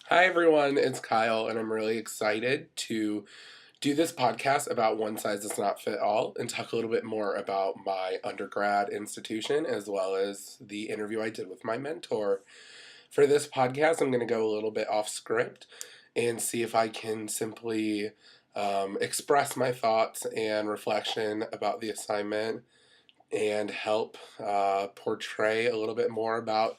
Hi everyone, it's Kyle, and I'm really excited to do this podcast about One Size Does Not Fit All and talk a little bit more about my undergrad institution as well as the interview I did with my mentor. For this podcast, I'm going to go a little bit off script and see if I can simply express my thoughts and reflection about the assignment and help portray a little bit more about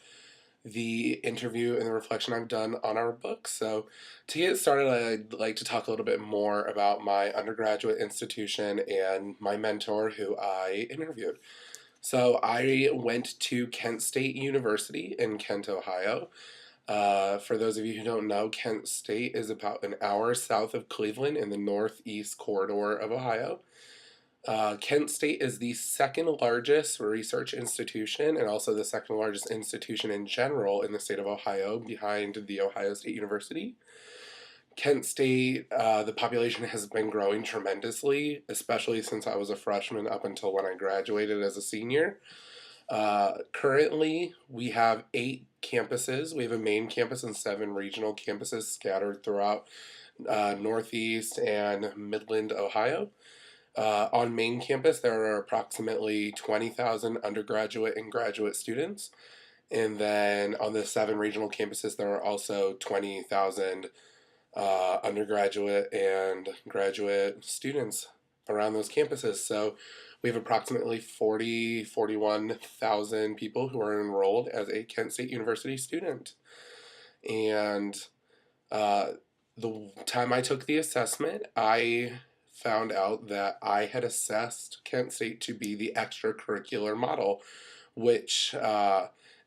the interview and the reflection I've done on our book. So, to get started, I'd like to talk a little bit more about my undergraduate institution and my mentor who I interviewed. So, I went to Kent State University in Kent, Ohio. For those of you who don't know, Kent State is about an hour south of Cleveland in the northeast corridor of Ohio. Kent State is the second largest research institution and also the second largest institution in general in the state of Ohio, behind The Ohio State University. Kent State, the population has been growing tremendously, especially since I was a freshman up until when I graduated as a senior. Currently, we have 8 campuses. We have a main campus and 7 regional campuses scattered throughout Northeast and Midland, Ohio. On main campus, there are approximately 20,000 undergraduate and graduate students. And then on the 7 regional campuses, there are also 20,000 undergraduate and graduate students around those campuses. So we have approximately 41,000 people who are enrolled as a Kent State University student. And uh, the time I took the assessment, I found out that I had assessed Kent State to be the extracurricular model, which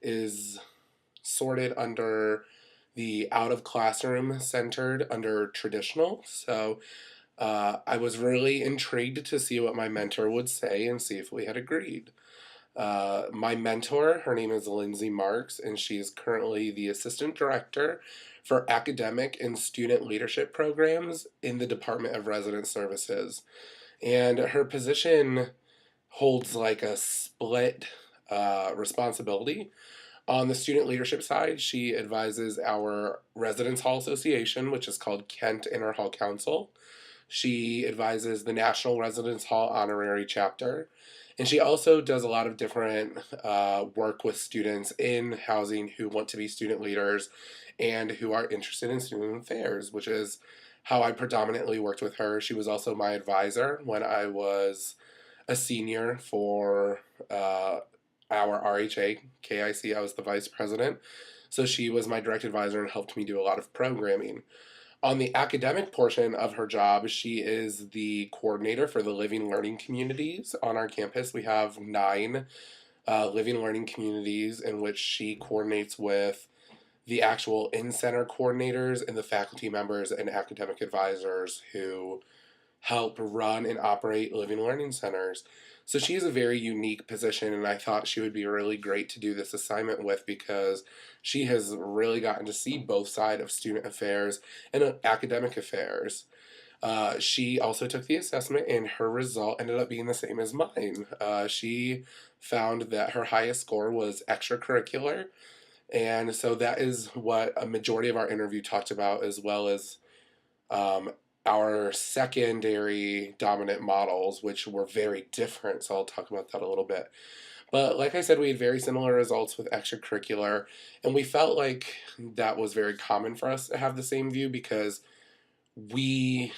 is sorted under the out of classroom centered under traditional. So I was really intrigued to see what my mentor would say and see if we had agreed. My mentor, her name is Lindsay Marks, and she is currently the assistant director for academic and student leadership programs in the Department of Resident Services. And her position holds like a split responsibility. On the student leadership side, she advises our Residence Hall Association, which is called Kent Inter Hall Council. She advises the National Residence Hall Honorary Chapter. And she also does a lot of different work with students in housing who want to be student leaders and who are interested in student affairs, which is how I predominantly worked with her. She was also my advisor when I was a senior for our RHA KIC. I was the vice president. So she was my direct advisor and helped me do a lot of programming. On the academic portion of her job, she is the coordinator for the living learning communities on our campus. We have 9 living learning communities in which she coordinates with the actual in-center coordinators and the faculty members and academic advisors who help run and operate living learning centers. So she has a very unique position, and I thought she would be really great to do this assignment with because she has really gotten to see both sides of student affairs and academic affairs. She also took the assessment, and her result ended up being the same as mine. She found that her highest score was extracurricular, and so that is what a majority of our interview talked about, as well as um, our secondary dominant models, which were very different. So I'll talk about that a little bit. But like I said, we had very similar results with extracurricular, and we felt like that was very common for us to have the same view because we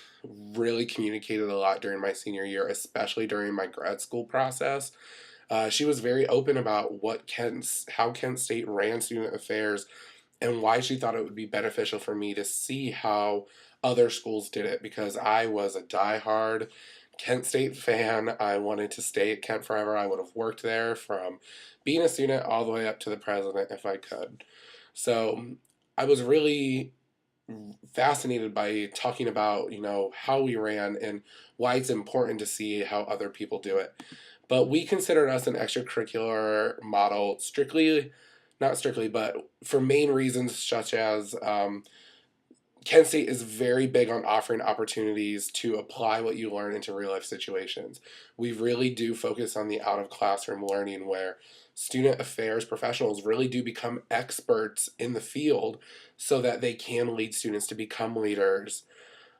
really communicated a lot during my senior year, especially during my grad school process. She was very open about how Kent State ran student affairs and why she thought it would be beneficial for me to see how other schools did it because I was a diehard Kent State fan. I wanted to stay at Kent forever. I would have worked there from being a student all the way up to the president if I could. So I was really fascinated by talking about, how we ran and why it's important to see how other people do it. But we considered us an extracurricular model strictly, not strictly, but for main reasons such as Kent State is very big on offering opportunities to apply what you learn into real life situations. We really do focus on the out of classroom learning where student affairs professionals really do become experts in the field so that they can lead students to become leaders.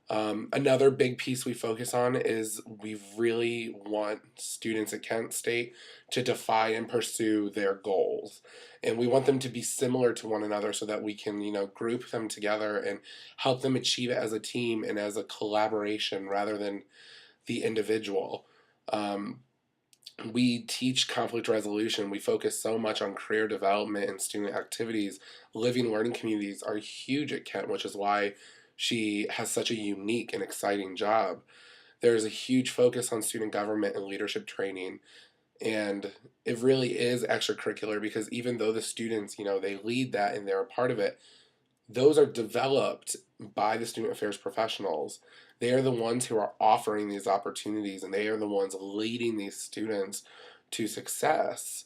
Another big piece we focus on is we really want students at Kent State to define and pursue their goals. And we want them to be similar to one another so that we can, group them together and help them achieve it as a team and as a collaboration rather than the individual. Um, we teach conflict resolution. We focus so much on career development and student activities. Living learning communities are huge at Kent, which is why she has such a unique and exciting job. There's a huge focus on student government and leadership training, and it really is extracurricular because even though the students, they lead that and they're a part of it, those are developed by the student affairs professionals. They are the ones who are offering these opportunities and they are the ones leading these students to success.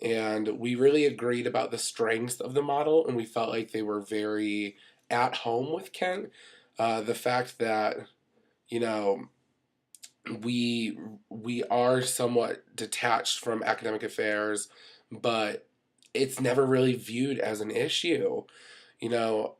And we really agreed about the strengths of the model and we felt like they were very at home with Kent. The fact that, you know, we are somewhat detached from academic affairs, but it's never really viewed as an issue. You know,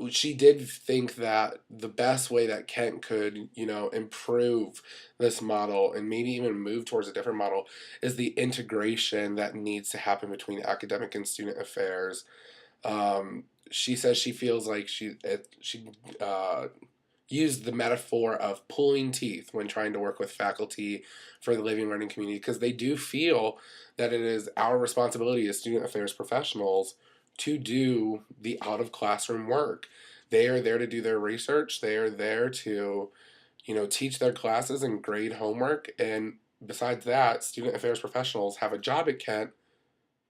she did think that the best way that Kent could, improve this model and maybe even move towards a different model is the integration that needs to happen between academic and student affairs. She says she feels like she used the metaphor of pulling teeth when trying to work with faculty for the living learning community because they do feel that it is our responsibility as student affairs professionals to do the out of classroom work. They are there to do their research. They are there to, teach their classes and grade homework. And besides that, student affairs professionals have a job at Kent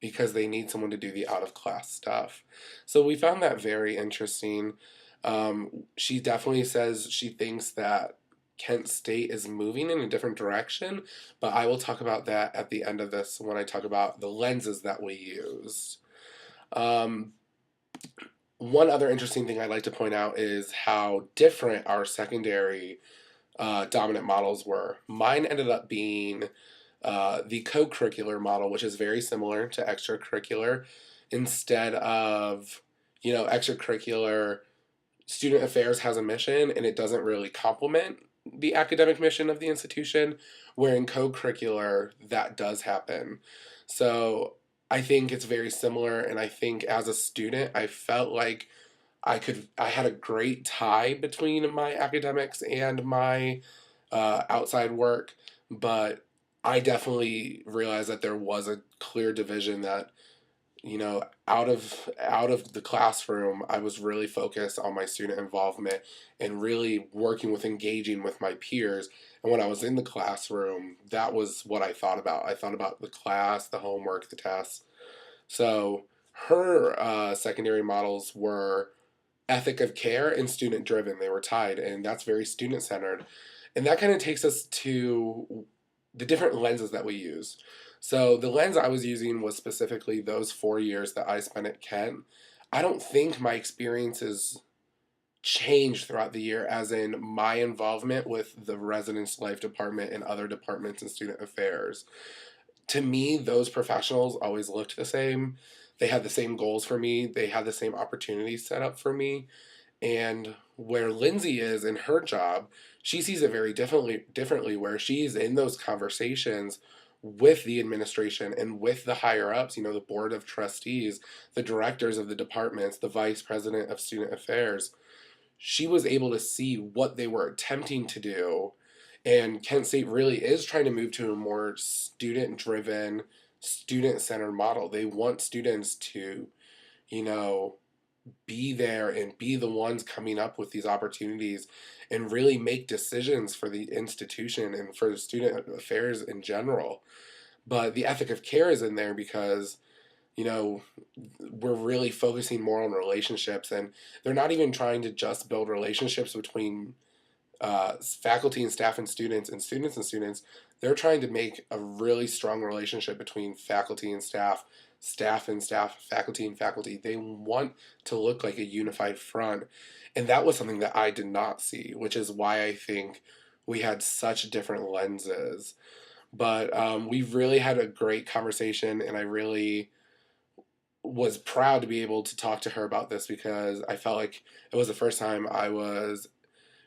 because they need someone to do the out of class stuff. So we found that very interesting. She definitely says she thinks that Kent State is moving in a different direction, but I will talk about that at the end of this when I talk about the lenses that we use. Um, One other interesting thing I'd like to point out is how different our secondary dominant models were. Mine ended up being the co-curricular model, which is very similar to extracurricular. Instead of, extracurricular, student affairs has a mission and it doesn't really complement the academic mission of the institution, where in co-curricular, that does happen. So I think it's very similar, and I think as a student, I felt like I had a great tie between my academics and my outside work, but I definitely realized that there was a clear division that, out of the classroom, I was really focused on my student involvement and really working with engaging with my peers. And when I was in the classroom, that was what I thought about. I thought about the class, the homework, the tests. So her secondary models were ethic of care and student driven. They were tied, and that's very student centered. And that kind of takes us to the different lenses that we use. So the lens I was using was specifically those 4 years that I spent at Kent. I don't think my experiences changed throughout the year, as in my involvement with the residence life department and other departments in student affairs. To me, those professionals always looked the same. They had the same goals for me, they had the same opportunities set up for me. And where Lindsay is in her job, she sees it very differently where she's in those conversations with the administration and with the higher ups, the board of trustees, the directors of the departments, the vice president of student affairs. She was able to see what they were attempting to do. And Kent State really is trying to move to a more student driven, student centered model. They want students to, you know, be there and be the ones coming up with these opportunities and really make decisions for the institution and for student affairs in general. But the ethic of care is in there because, you know, we're really focusing more on relationships, and they're not even trying to just build relationships between faculty and staff and students and students. They're trying to make a really strong relationship between faculty and staff, staff and staff, faculty and faculty. They want to look like a unified front. And that was something that I did not see, which is why I think we had such different lenses. But we really had a great conversation, and I really was proud to be able to talk to her about this because I felt like it was the first time I was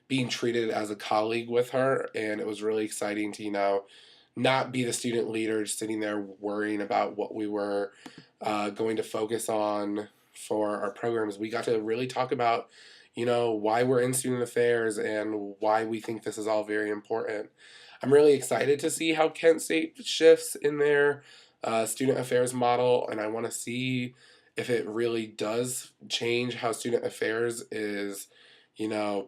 being treated as a colleague with her, and it was really exciting to, not be the student leader just sitting there worrying about what we were going to focus on for our programs. We got to really talk about, why we're in student affairs and why we think this is all very important. I'm really excited to see how Kent State shifts in their student affairs model, and I want to see if it really does change how student affairs is,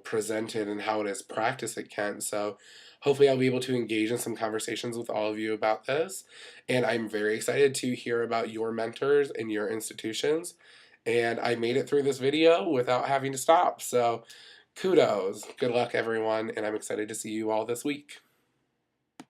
presented and how it is practiced at Kent. So hopefully I'll be able to engage in some conversations with all of you about this. And I'm very excited to hear about your mentors and your institutions. And I made it through this video without having to stop. So kudos. Good luck, everyone. And I'm excited to see you all this week.